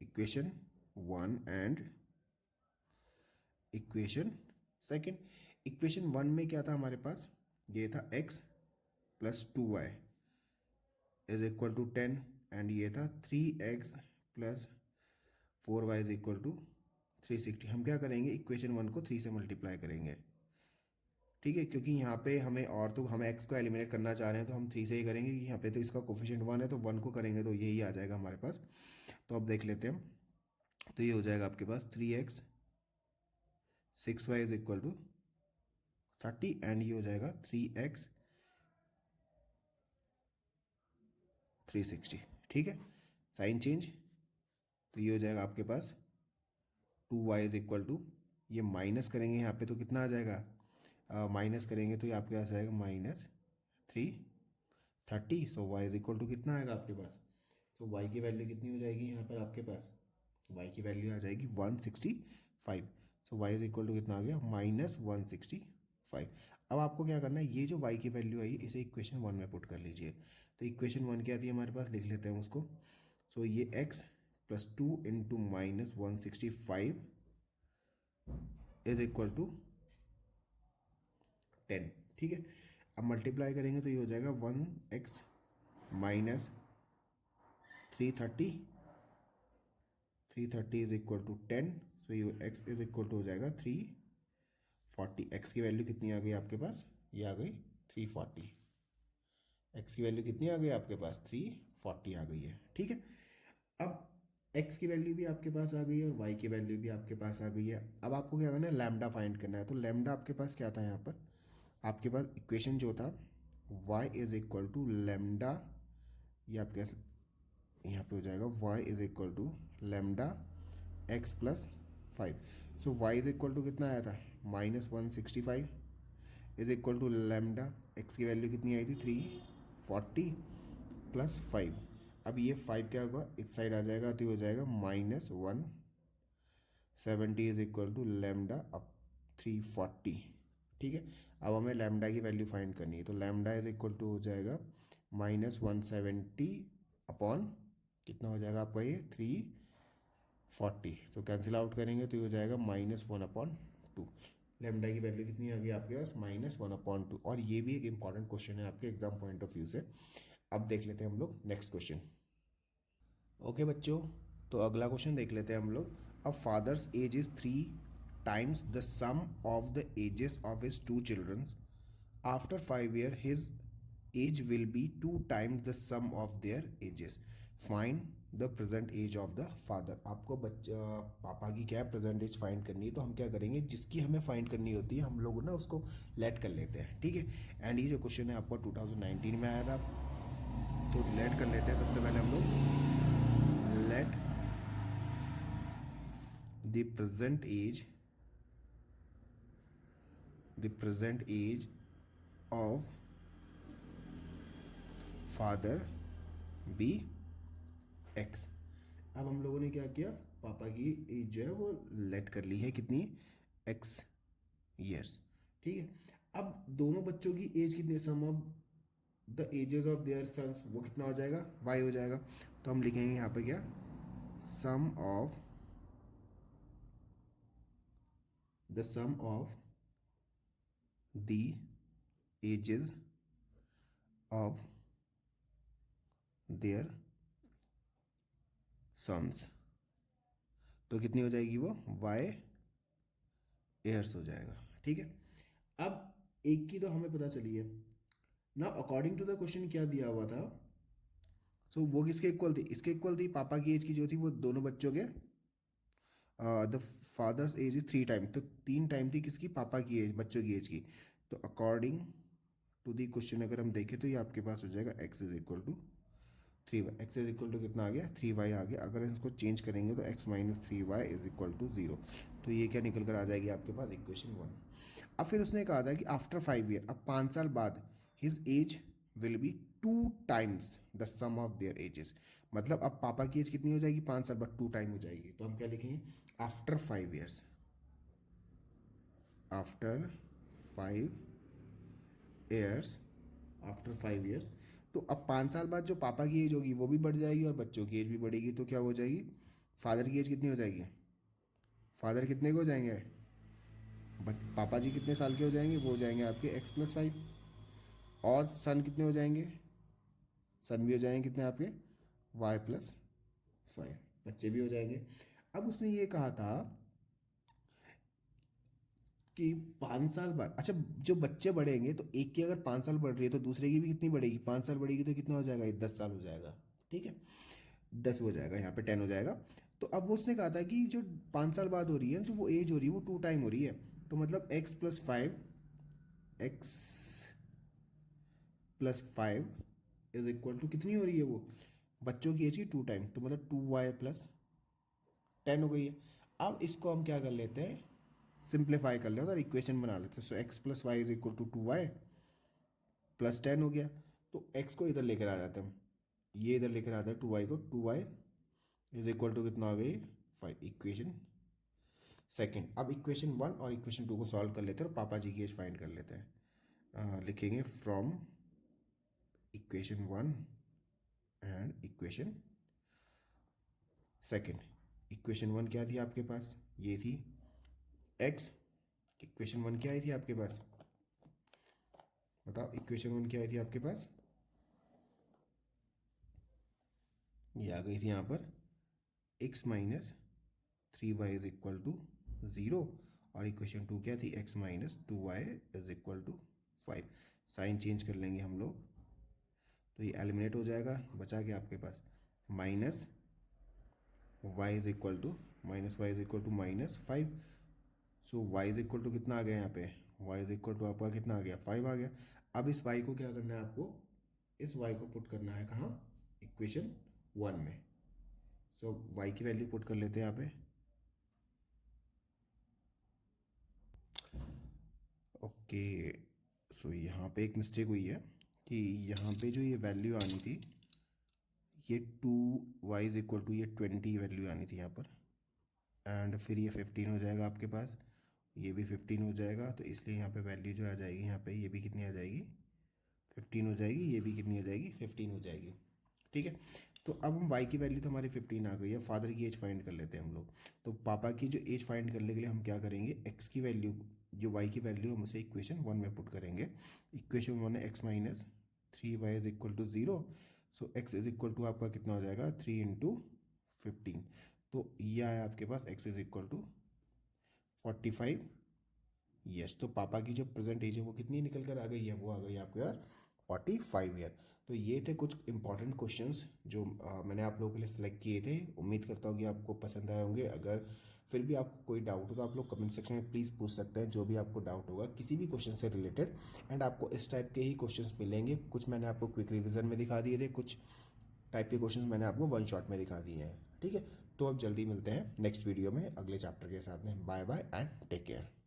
equation 1 and equation second. Equation 1 में क्या था हमारे पास, ये था x plus 2y is equal to 10, and ये था 3x plus 4y is equal to 360। हम क्या करेंगे इक्वेशन 1 को 3 से मल्टीप्लाई करेंगे, ठीक है, क्योंकि यहाँ पे हमें और तो हमें x को एलिमिनेट करना चाह रहे हैं तो हम 3 से ही करेंगे, कि यहाँ पे तो इसका कोफिशिएंट 1 है तो 1 को करेंगे तो यही आ जाएगा हमारे पास। तो अब देख लेते हैं हम, तो ये हो जाएगा आपके पास 3x 6y is equal to 30, and ये हो जाएगा 3x 360। ठीक है, साइन चेंज, तो ये हो जाएगा आपके पास 2y इज इक्वल टू, ये माइनस करेंगे यहाँ पे तो कितना आ जाएगा, माइनस करेंगे तो ये आपके पास आएगा -330। सो y इज इक्वल टू कितना आएगा आपके पास, तो y की वैल्यू कितनी हो जाएगी यहाँ पर आपके पास, y की वैल्यू आ जाएगी 165। सो y इज इक्वल टू कितना आ गया -165। अब आपको क्या करना है, ये जो y की वैल्यू आई इसे इक्वेशन 1 में पुट कर लीजिए। तो इक्वेशन 1 क्या थी हमारे पास, लिख लेते हैं उसको। सो ये x plus 2 into -165 is equal to 10। ठीक है, अब मल्टीप्लाई करेंगे तो ये हो जाएगा 1x minus 330 is equal to 10। So ये x इज इक्वल टू हो जाएगा 340। x की वैल्यू कितनी आ गई आपके पास, ये आ गई 340। x की वैल्यू कितनी आ गई आपके पास, 340 आ गई है। ठीक है, अब x की वैल्यू भी आपके पास आ गई है और y की वैल्यू भी आपके पास आ गई है। अब आपको क्या करना है, लैम्डा फाइंड करना है। तो लैम्डा आपके पास क्या था यहाँ पर, आपके पास इक्वेशन जो था y is equal to lambda, ये आपके यहाँ पे हो जाएगा y is equal to lambda x plus 5। So y is equal to कितना आया था, -165 is equal to lambda, x की वैल्यू कितनी आई थी 340 प्लस 5। अब ये 5 क्या होगा इस साइड आ जाएगा तो ये हो जाएगा -170 इज इक्वल टू लैम्डा अब 340। ठीक है, अब हमें लैम्डा की वैल्यू फाइंड करनी है, तो लैम्डा इज इक्वल टू हो जाएगा -170 अपॉन कितना हो जाएगा आपका ये 340। तो कैंसिल आउट करेंगे तो ये हो जाएगा -1/2। लैम्डा की वैल्यू कितनी आ गई आपके पास, -1/2। और ये भी एक इंपॉर्टेंट क्वेश्चन है आपके एग्जाम पॉइंट ऑफ व्यू से। अब देख लेते हैं हम लोग नेक्स्ट क्वेश्चन। ओके बच्चों, तो अगला क्वेश्चन देख लेते हैं हम लोग। A father's age is 3 times the sum of the ages of his 2 children's after 5 year his age will be 2 times the sum of their ages. Find the present age of the father. आपको पापा की क्या present as find करनी है, तो हम क्या करेंगे, जिसकी हमें फाइंड करनी होती है हम लोग ना उसको लेट कर लेते हैं. ठीक है. एंड ये जो क्वेश्चन है आपको 2019 में आया था, तो लेट कर लेते हैं. सबसे पहले हम लोग let the present age of father be x. अब हम लोगों ने क्या किया, पापा की एज जो है वो लेट कर ली है कितनी, एक्स ईयर्स. ठीक है. अब दोनों बच्चों की एज कितनी, sum of the ages of their sons, वो कितना हो जाएगा, वाई हो जाएगा. तो हम लिखेंगे यहाँ पे क्या, sum of the ages of their sons. तो कितनी हो जाएगी वो, वाई ईयर्स हो जाएगा. ठीक है. अब एक की तो हमें पता चली है ना. अकॉर्डिंग टू द क्वेश्चन क्या दिया हुआ था, सो वो किसके इक्वल थी, इसके इक्वल थी. पापा की एज की जो थी वो दोनों बच्चों के, the fathers age is 3 time, तो 3 टाइम थी किसकी, पापा की एज, बच्चों की एज की. तो अकॉर्डिंग टू दी क्वेश्चन अगर हम देखें तो ये आपके पास हो जाएगा x is equal to 3y. X is equal to कितना आ गया, 3y आ गया. अगर इसको चेंज करेंगे तो x minus 3y is equal to 0. तो ये क्या निकल कर आ जाएगी आपके पास, इक्वेशन 1. अब फिर उसने कहा था कि आफ्टर 5 year, अब 5 साल बाद, his age will be 2 times the sum of their ages. मतलब अब पापा की एज कितनी हो जाएगी, 5 साल बाद 2 टाइम हो जाएगी. तो हम क्या लिखेंगे, after 5 years, after 5 years, after 5 years. तो अब 5 साल बाद जो पापा की एज होगी वो भी बढ़ जाएगी और बच्चों की एज भी बढ़ेगी. तो क्या हो जाएगी, फादर की एज कितनी हो जाएगी, फादर कितने के हो जाएंगे, पापा जी कितने साल के हो जाएंगे, वो हो जाएंगे आपके x+5. और सन कितने हो जाएंगे, सन भी हो जाएंगे कितने आपके, y+5. बच्चे भी हो जाएंगे. अब उसने ये कहा था कि 5 साल बाद, अच्छा जो बच्चे बढ़ेंगे तो एक की अगर 5 साल बढ़ रही है तो दूसरे की भी कितनी बढ़ेगी, 5 साल बढ़ेगी तो कितना हो जाएगा, ये 10 साल हो जाएगा. ठीक है. 10 हो जाएगा, यहाँ पे 10 हो जाएगा. तो अब वो उसने कहा था कि जो 5 साल बाद हो रही है, जो वो एज हो रही है वो 2 टाइम हो रही है. तो मतलब x+5 इज इक्वल टू कितनी हो रही है वो, बच्चों की एज की 2 टाइम. तो मतलब 2y+10 हो गई है. अब इसको हम क्या कर लेते हैं, सिंप्लीफाई कर लेते हैं और इक्वेशन बना लेते हैं. सो x+y is equal to 2y+10 हो गया. तो x को इधर लेकर आ जाते हैं हम, ये इधर लेकर आता है 2y को, 2y इज इक्वल टू कितना आ गई 5. Equation second. अब इक्वेशन 1 और इक्वेशन 2 को सॉल्व कर लेते हैं और पापा जी की एज फाइंड कर लेते हैं. लिखेंगे from equation 1 and equation second. Equation 1 क्या थी आपके पास, ये थी x. इक्वेशन 1 क्या आई थी आपके पास, बताओ, इक्वेशन 1 क्या आई थी आपके पास, ये आ गई थी यहाँ पर x-3y इज इक्वल टू 0. और इक्वेशन 2 क्या थी, x-2y is equal to 5. Sign change कर लेंगे हम लोग तो ये एलिमिनेट हो जाएगा. बचा के आपके पास minus Y is equal to -5. So y is equal to कितना आ गया यहाँ पे, y इज इक्वल टू आपका कितना आ गया, 5 आ गया. अब इस y को क्या करना है आपको, इस y को पुट करना है कहाँ, इक्वेशन 1 में. सो y की वैल्यू पुट कर लेते हैं यहाँ पे. ओके. सो यहाँ पे एक मिस्टेक हुई है कि यहाँ पे जो ये वैल्यू आनी थी, ये 2y इज इक्वल टू ये 20 वैल्यू आनी थी यहाँ पर. एंड फिर ये 15 हो जाएगा आपके पास, ये भी 15 हो जाएगा. तो इसलिए यहाँ पे वैल्यू जो आ जाएगी यहाँ पे, ये भी कितनी आ जाएगी, 15 हो जाएगी. ये भी कितनी हो जाएगी, 15 हो जाएगी. ठीक है. तो अब हम y की वैल्यू तो हमारी 15 आ गई है. फादर की एज फाइंड कर लेते हैं हम लोग. तो पापा की जो एज फाइंड करने के लिए हम क्या करेंगे, x की वैल्यू, जो y की वैल्यू हम उसे इक्वेशन 1 में पुट करेंगे. इक्वेशन 1 है x-3y is equal to 0. So x is equal to आपका कितना हो जाएगा, 3 इंटू 15. तो यह आया आपके पास x is equal to 45 yes, तो पापा की जो प्रेजेंट एज है वो कितनी निकल कर आ गई है, वो आ गई आपको यार 45 ईयर। तो ये थे कुछ इंपॉर्टेंट क्वेश्चंस जो मैंने आप लोगों के लिए सिलेक्ट किए थे। उम्मीद करता हूँ कि आपको पसंद आए होंगे। अगर फिर भी आपको कोई डाउट हो तो आप लोग कमेंट सेक्शन में प्लीज़ पूछ सकते हैं, जो भी आपको डाउट होगा किसी भी क्वेश्चन से रिलेटेड। एंड आपको इस टाइप के ही क्वेश्चंस मिलेंगे। कुछ मैंने आपको क्विक रिविजन में दिखा दिए थे, कुछ टाइप के क्वेश्चंस मैंने आपको वन शॉट में दिखा दिए हैं। ठीक है, तो अब जल्दी मिलते हैं नेक्स्ट वीडियो में अगले चैप्टर के साथ में। Bye bye and take care.